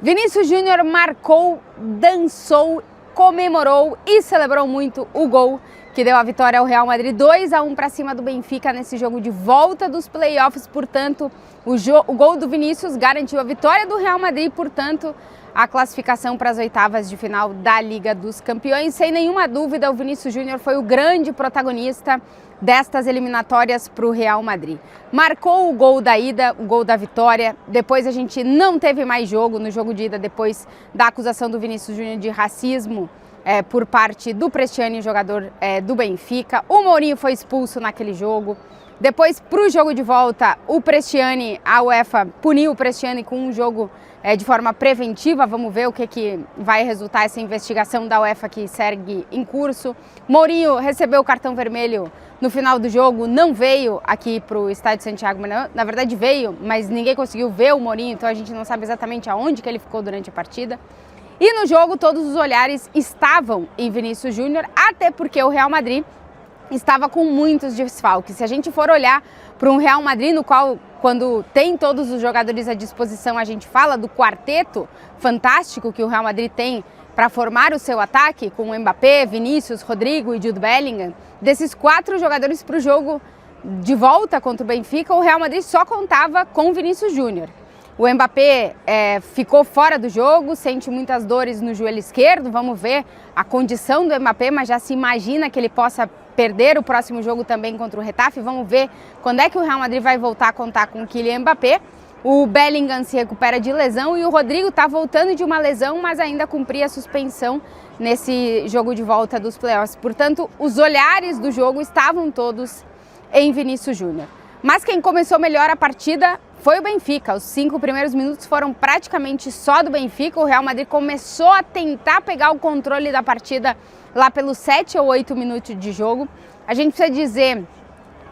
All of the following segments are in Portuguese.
Vinícius Júnior marcou, dançou, comemorou e celebrou muito o gol que deu a vitória ao Real Madrid 2-1 para cima do Benfica nesse jogo de volta dos playoffs. Portanto, o gol do Vinícius garantiu a vitória do Real Madrid, portanto, a classificação para as oitavas de final da Liga dos Campeões. Sem nenhuma dúvida, o Vinícius Júnior foi o grande protagonista destas eliminatórias para o Real Madrid. Marcou o gol da ida, o gol da vitória. Depois a gente não teve mais jogo no jogo de ida, depois da acusação do Vinícius Júnior de racismo por parte do Prestiani, jogador do Benfica. O Mourinho foi expulso naquele jogo. Depois, para o jogo de volta, o Prestiani, a UEFA puniu o Prestiani com um jogo de forma preventiva. Vamos ver o que vai resultar essa investigação da UEFA que segue em curso. Mourinho recebeu o cartão vermelho no final do jogo, não veio aqui para o estádio Santiago Bernabéu. Na verdade veio, mas ninguém conseguiu ver o Mourinho, então a gente não sabe exatamente aonde que ele ficou durante a partida. E no jogo todos os olhares estavam em Vinícius Júnior, até porque o Real Madrid estava com muitos desfalques. Se a gente for olhar para um Real Madrid no qual, quando tem todos os jogadores à disposição, a gente fala do quarteto fantástico que o Real Madrid tem para formar o seu ataque, com o Mbappé, Vinícius, Rodrigo e Jude Bellingham. Desses 4 jogadores para o jogo de volta contra o Benfica, o Real Madrid só contava com o Vinícius Júnior. O Mbappé ficou fora do jogo, sente muitas dores no joelho esquerdo. Vamos ver a condição do Mbappé, mas já se imagina que ele possa perder o próximo jogo também contra o Getafe. Vamos ver quando é que o Real Madrid vai voltar a contar com o Kylian Mbappé. O Bellingham se recupera de lesão e o Rodrigo está voltando de uma lesão, mas ainda cumpria a suspensão nesse jogo de volta dos playoffs. Portanto, os olhares do jogo estavam todos em Vinícius Júnior. Mas quem começou melhor a partida foi o Benfica. Os 5 primeiros minutos foram praticamente só do Benfica. O Real Madrid começou a tentar pegar o controle da partida lá pelos 7 ou 8 minutos de jogo. A gente precisa dizer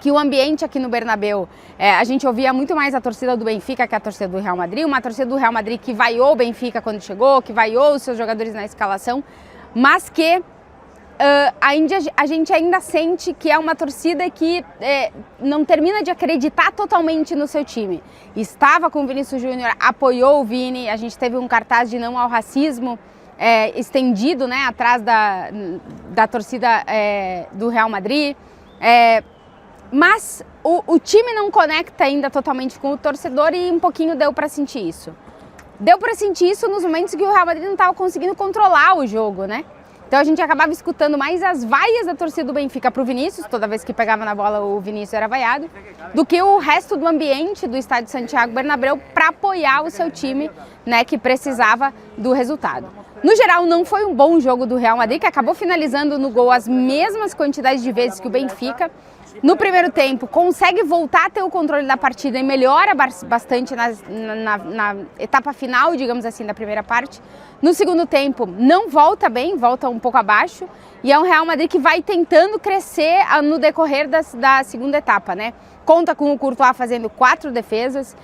que o ambiente aqui no Bernabéu, a gente ouvia muito mais a torcida do Benfica que a torcida do Real Madrid. Uma torcida do Real Madrid que vaiou o Benfica quando chegou, que vaiou os seus jogadores na escalação, mas que a gente ainda sente que é uma torcida que não termina de acreditar totalmente no seu time. Estava com o Vinícius Júnior, apoiou o Vini, a gente teve um cartaz de não ao racismo estendido, né, atrás da torcida do Real Madrid. Mas o time não conecta ainda totalmente com o torcedor e um pouquinho deu para sentir isso. Deu para sentir isso nos momentos que o Real Madrid não estava conseguindo controlar o jogo, né? Então a gente acabava escutando mais as vaias da torcida do Benfica para o Vinícius, toda vez que pegava na bola o Vinícius era vaiado, do que o resto do ambiente do estádio Santiago Bernabéu para apoiar o seu time, né, que precisava do resultado. No geral, não foi um bom jogo do Real Madrid, que acabou finalizando no gol as mesmas quantidades de vezes que o Benfica. No primeiro tempo, consegue voltar a ter o controle da partida e melhora bastante na etapa final, digamos assim, da primeira parte. No segundo tempo, não volta bem, volta um pouco abaixo. E é um Real Madrid que vai tentando crescer no decorrer da segunda etapa, né? Conta com o Courtois fazendo 4 defesas.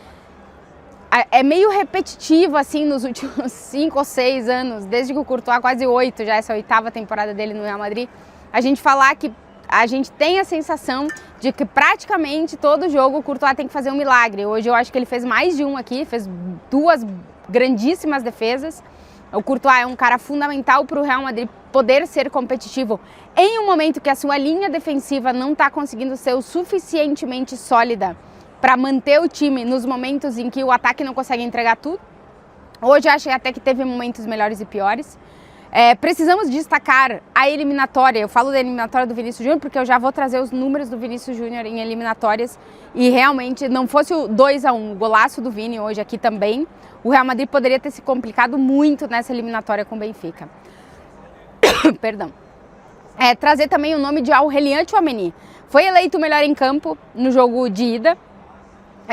É meio repetitivo, assim, nos últimos 5 ou 6 anos, desde que o Courtois, quase 8, já essa 8ª temporada dele no Real Madrid, a gente falar que a gente tem a sensação de que praticamente todo jogo o Courtois tem que fazer um milagre. Hoje eu acho que ele fez mais de um aqui, fez 2 grandíssimas defesas. O Courtois é um cara fundamental para o Real Madrid poder ser competitivo em um momento que a sua linha defensiva não está conseguindo ser o suficientemente sólida para manter o time nos momentos em que o ataque não consegue entregar tudo. Hoje eu achei até que teve momentos melhores e piores. Precisamos destacar a eliminatória. Eu falo da eliminatória do Vinícius Júnior porque eu já vou trazer os números do Vinícius Júnior em eliminatórias e realmente não fosse o 2-1, o golaço do Vini hoje aqui também, o Real Madrid poderia ter se complicado muito nessa eliminatória com o Benfica. Perdão. Trazer também o nome de Aurélien Tchouaméni. Foi eleito o melhor em campo no jogo de ida.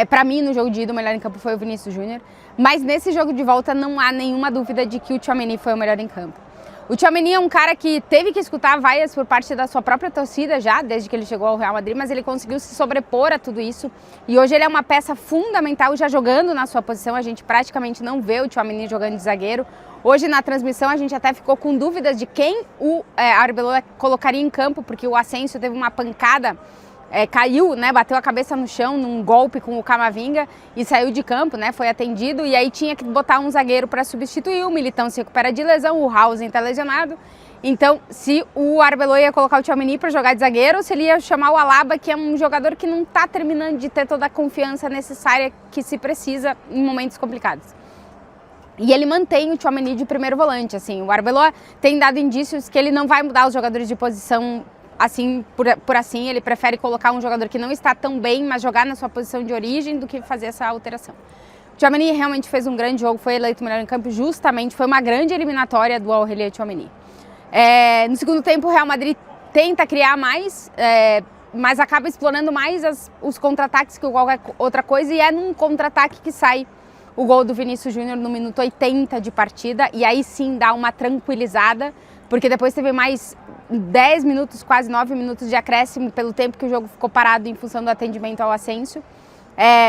Para mim, no jogo de ida, o melhor em campo foi o Vinícius Júnior. Mas nesse jogo de volta não há nenhuma dúvida de que o Tchouaméni foi o melhor em campo. O Tchouaméni é um cara que teve que escutar vaias por parte da sua própria torcida já, desde que ele chegou ao Real Madrid, mas ele conseguiu se sobrepor a tudo isso. E hoje ele é uma peça fundamental já jogando na sua posição. A gente praticamente não vê o Tchouaméni jogando de zagueiro. Hoje na transmissão a gente até ficou com dúvidas de quem o Arbeloa colocaria em campo, porque o Asensio teve uma pancada caiu, né, bateu a cabeça no chão num golpe com o Camavinga e saiu de campo, né, foi atendido, e aí tinha que botar um zagueiro para substituir, o Militão se recupera de lesão, o Hausen está lesionado. Então, se o Arbeloa ia colocar o Tchouaméni para jogar de zagueiro, ou se ele ia chamar o Alaba, que é um jogador que não está terminando de ter toda a confiança necessária que se precisa em momentos complicados. E ele mantém o Tchouaméni de primeiro volante, assim. O Arbeloa tem dado indícios que ele não vai mudar os jogadores de posição assim por assim. Ele prefere colocar um jogador que não está tão bem, mas jogar na sua posição de origem, do que fazer essa alteração. O Tchouaméni realmente fez um grande jogo, foi eleito melhor em campo justamente, foi uma grande eliminatória do Aurélien Tchouaméni. No segundo tempo, o Real Madrid tenta criar mais, mas acaba explorando mais os contra-ataques que qualquer outra coisa, e é num contra-ataque que sai o gol do Vinícius Júnior no minuto 80 de partida, e aí sim dá uma tranquilizada, porque depois teve mais 10 minutos, quase 9 minutos de acréscimo pelo tempo que o jogo ficou parado em função do atendimento ao Asensio.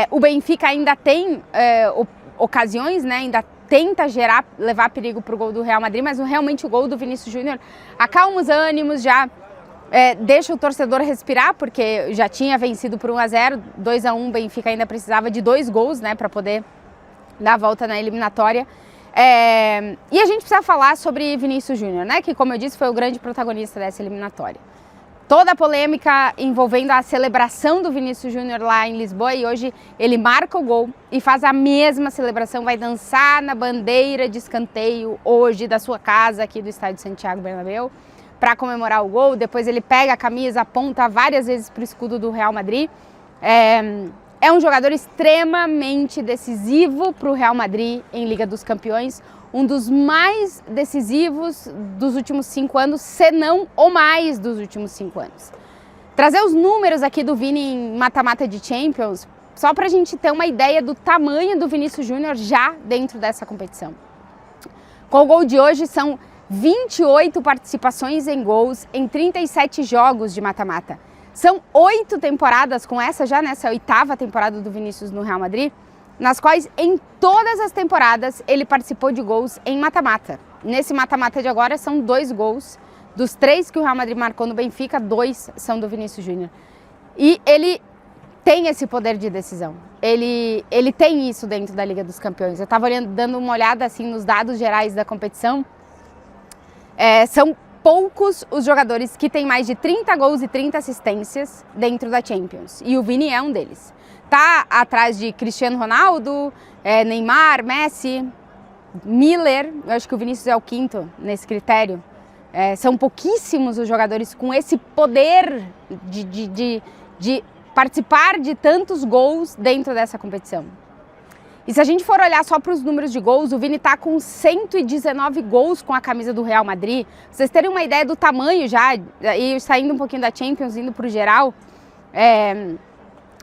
O Benfica ainda tem ocasiões, né, ainda tenta levar perigo para o gol do Real Madrid, mas realmente o gol do Vinícius Júnior acalma os ânimos, já deixa o torcedor respirar, porque já tinha vencido por 1-0, 2-1, o Benfica ainda precisava de 2 gols, né, para poder dar a volta na eliminatória. E a gente precisa falar sobre Vinícius Júnior, né, que, como eu disse, foi o grande protagonista dessa eliminatória. Toda a polêmica envolvendo a celebração do Vinícius Júnior lá em Lisboa, e hoje ele marca o gol e faz a mesma celebração, vai dançar na bandeira de escanteio hoje da sua casa aqui do estádio Santiago Bernabéu para comemorar o gol. Depois ele pega a camisa, aponta várias vezes para o escudo do Real Madrid. É um jogador extremamente decisivo para o Real Madrid em Liga dos Campeões, um dos mais decisivos dos últimos 5 anos, se não o mais dos últimos 5 anos. Trazer os números aqui do Vini em mata-mata de Champions, só para a gente ter uma ideia do tamanho do Vinícius Júnior já dentro dessa competição. Com o gol de hoje, são 28 participações em gols em 37 jogos de mata-mata. São 8 temporadas com essa já, nessa 8ª temporada do Vinícius no Real Madrid, nas quais em todas as temporadas ele participou de gols em mata-mata. Nesse mata-mata de agora são 2 gols, dos 3 que o Real Madrid marcou no Benfica, 2 são do Vinícius Júnior. E ele tem esse poder de decisão, ele tem isso dentro da Liga dos Campeões. Eu estava dando uma olhada assim nos dados gerais da competição, são poucos os jogadores que têm mais de 30 gols e 30 assistências dentro da Champions, e o Vini é um deles. Tá atrás de Cristiano Ronaldo, Neymar, Messi, Miller. Eu acho que o Vinícius é o 5º nesse critério. São pouquíssimos os jogadores com esse poder de participar de tantos gols dentro dessa competição. E se a gente for olhar só para os números de gols, o Vini está com 119 gols com a camisa do Real Madrid. Pra vocês terem uma ideia do tamanho já, e saindo um pouquinho da Champions, indo para o geral,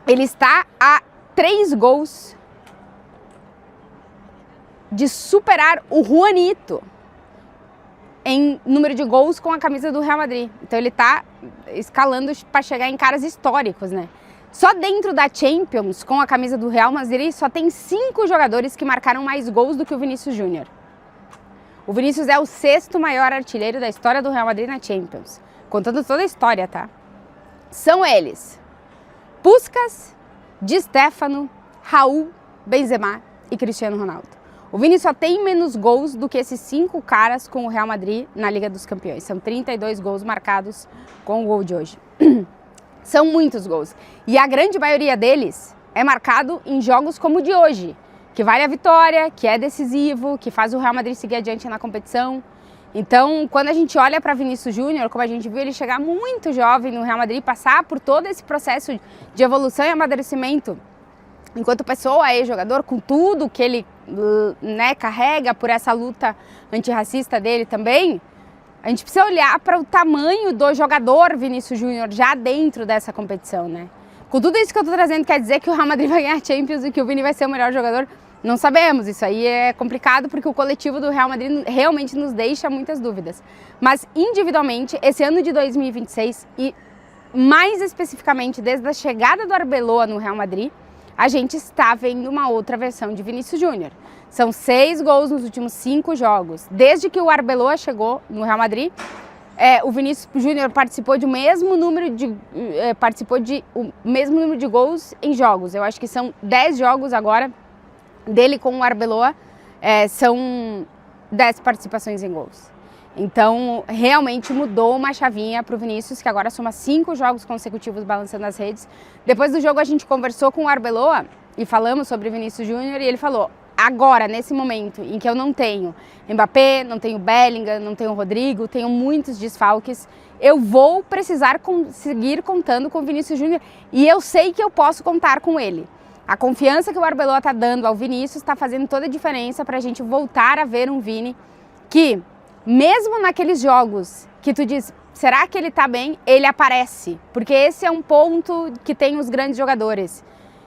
ele está a 3 gols de superar o Juanito em número de gols com a camisa do Real Madrid. Então ele está escalando para chegar em caras históricos, né? Só dentro da Champions, com a camisa do Real Madrid, só tem 5 jogadores que marcaram mais gols do que o Vinícius Júnior. O Vinícius é o 6º maior artilheiro da história do Real Madrid na Champions, contando toda a história, tá? São eles: Puskás, Di Stéfano, Raul, Benzema e Cristiano Ronaldo. O Vini só tem menos gols do que esses 5 caras com o Real Madrid na Liga dos Campeões. São 32 gols marcados com o gol de hoje. São muitos gols. E a grande maioria deles é marcado em jogos como o de hoje, que vale a vitória, que é decisivo, que faz o Real Madrid seguir adiante na competição. Então, quando a gente olha para Vinícius Júnior, como a gente viu ele chegar muito jovem no Real Madrid, passar por todo esse processo de evolução e amadurecimento, enquanto pessoa e jogador, com tudo que ele carrega por essa luta antirracista dele também, a gente precisa olhar para o tamanho do jogador Vinícius Júnior já dentro dessa competição, né? Com tudo isso que eu estou trazendo, quer dizer que o Real Madrid vai ganhar a Champions e que o Vini vai ser o melhor jogador? Não sabemos, isso aí é complicado porque o coletivo do Real Madrid realmente nos deixa muitas dúvidas. Mas individualmente, esse ano de 2026 e mais especificamente desde a chegada do Arbeloa no Real Madrid, a gente está vendo uma outra versão de Vinícius Júnior. São 6 gols nos últimos 5 jogos. Desde que o Arbeloa chegou no Real Madrid, o Vinícius Júnior participou de o mesmo número de gols em jogos. Eu acho que são 10 jogos agora dele com o Arbeloa, são 10 participações em gols. Então, realmente mudou uma chavinha para o Vinícius, que agora soma 5 jogos consecutivos balançando as redes. Depois do jogo, a gente conversou com o Arbeloa e falamos sobre o Vinícius Júnior, e ele falou: agora, nesse momento em que eu não tenho Mbappé, não tenho Bellingham, não tenho Rodrigo, tenho muitos desfalques, eu vou precisar seguir contando com o Vinícius Júnior, e eu sei que eu posso contar com ele. A confiança que o Arbeloa está dando ao Vinícius está fazendo toda a diferença para a gente voltar a ver um Vini que, mesmo naqueles jogos que tu diz, será que ele tá bem? Ele aparece, porque esse é um ponto que tem os grandes jogadores,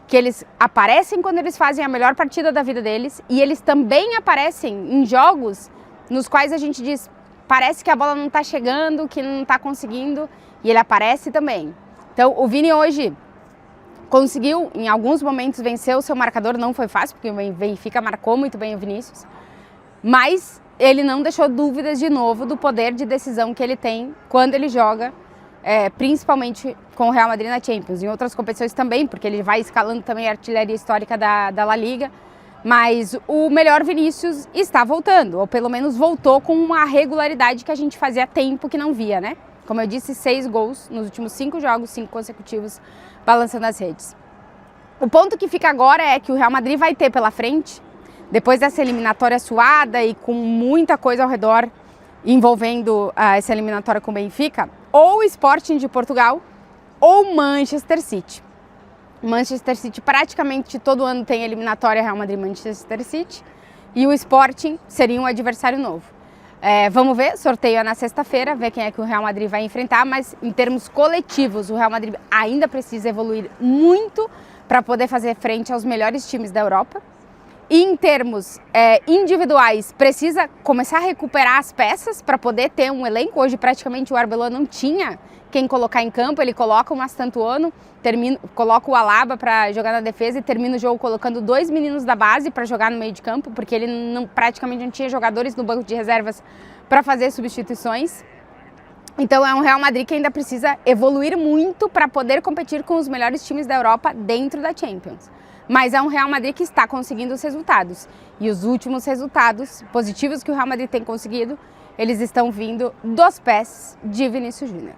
que eles aparecem quando eles fazem a melhor partida da vida deles, e eles também aparecem em jogos nos quais a gente diz, parece que a bola não tá chegando, que não tá conseguindo, e ele aparece também. Então o Vini hoje conseguiu, em alguns momentos, vencer o seu marcador, não foi fácil, porque o Benfica marcou muito bem o Vinícius, mas ele não deixou dúvidas de novo do poder de decisão que ele tem quando ele joga, principalmente com o Real Madrid na Champions, em outras competições também, porque ele vai escalando também a artilharia histórica da La Liga, mas o melhor Vinícius está voltando, ou pelo menos voltou com uma regularidade que a gente fazia tempo que não via, né? Como eu disse, 6 gols nos últimos 5 jogos, 5 consecutivos, balançando as redes. O ponto que fica agora é que o Real Madrid vai ter pela frente, depois dessa eliminatória suada e com muita coisa ao redor envolvendo essa eliminatória com o Benfica, ou o Sporting de Portugal ou Manchester City. Manchester City praticamente todo ano tem eliminatória Real Madrid-Manchester City, e o Sporting seria um adversário novo. Vamos ver, sorteio é na sexta-feira, ver quem é que o Real Madrid vai enfrentar, mas em termos coletivos o Real Madrid ainda precisa evoluir muito para poder fazer frente aos melhores times da Europa. E em termos individuais, precisa começar a recuperar as peças para poder ter um elenco. Hoje praticamente o Arbeloa não tinha quem colocar em campo, ele coloca o Mastantuono, coloca o Alaba para jogar na defesa e termina o jogo colocando 2 meninos da base para jogar no meio de campo, porque ele praticamente não tinha jogadores no banco de reservas para fazer substituições. Então é um Real Madrid que ainda precisa evoluir muito para poder competir com os melhores times da Europa dentro da Champions. Mas é um Real Madrid que está conseguindo os resultados. E os últimos resultados positivos que o Real Madrid tem conseguido, eles estão vindo dos pés de Vinícius Júnior.